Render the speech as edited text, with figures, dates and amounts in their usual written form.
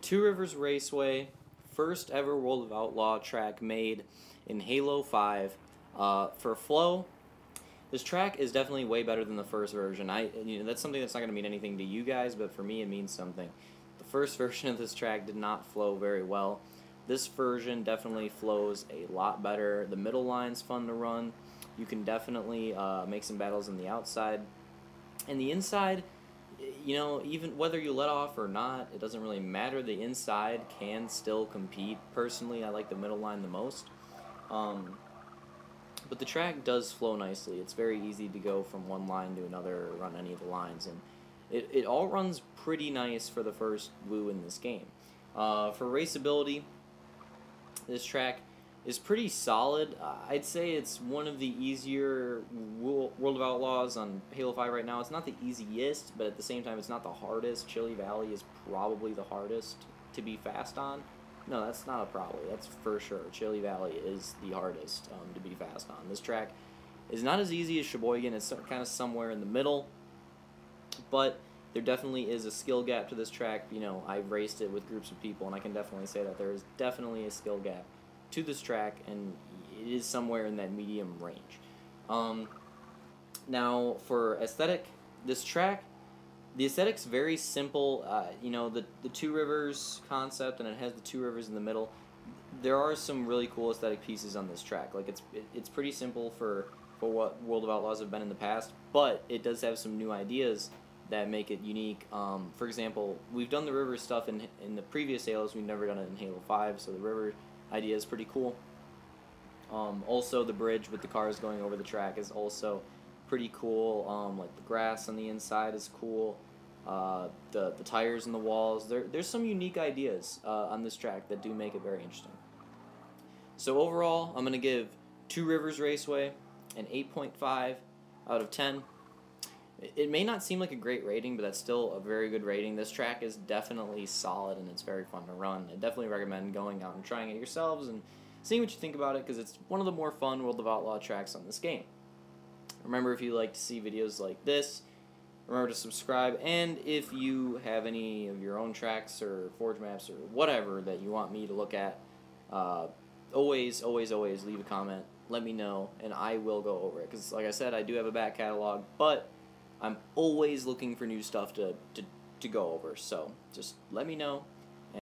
Two Rivers Raceway, first ever World of Outlaw track made in Halo 5. For flow, this track is definitely way better than the first version. That's something that's not going to mean anything to you guys, but for me it means something. The first version of this track did not flow very well. This version definitely flows a lot better. The middle line's fun to run. You can definitely make some battles on the outside. And the inside, even whether you let off or not, it doesn't really matter. The inside can still compete. Personally, I like the middle line the most. But the track does flow nicely. It's very easy to go from one line to another, or run any of the lines, and it all runs pretty nice for the first woo in this game. For raceability, this track is pretty solid. I'd say it's one of the easier World of Outlaws on Halo 5 right now. It's not the easiest, but at the same time, it's not the hardest. Chili Valley is probably the hardest to be fast on. No, that's not a probably. That's for sure. Chili Valley is the hardest to be fast on. This track is not as easy as Sheboygan. It's kind of somewhere in the middle, but there definitely is a skill gap to this track. I've raced it with groups of people, and I can definitely say that there is definitely a skill gap to this track, and it is somewhere in that medium range. Now, for aesthetic, this track, the aesthetic's very simple. The Two Rivers concept, and it has the two rivers in the middle. There are some really cool aesthetic pieces on this track. Like it's pretty simple for what World of Outlaws have been in the past, but it does have some new ideas that make it unique. For example, we've done the river stuff in the previous Halos. We've never done it in Halo 5, so the river idea is pretty cool. Also, the bridge with the cars going over the track is also pretty cool. Like the grass on the inside is cool. The tires and the walls. There's some unique ideas on this track that do make it very interesting. So overall, I'm gonna give Two Rivers Raceway an 8.5 out of 10. It may not seem like a great rating, but that's still a very good rating. This track is definitely solid, and it's very fun to run. I definitely recommend going out and trying it yourselves and seeing what you think about it, because it's one of the more fun World of Outlaw tracks on this game. Remember, if you like to see videos like this, remember to subscribe, and if you have any of your own tracks or forge maps or whatever that you want me to look at, always leave a comment. Let me know, and I will go over it, because like I said, I do have a back catalog, but I'm always looking for new stuff to go over, so just let me know,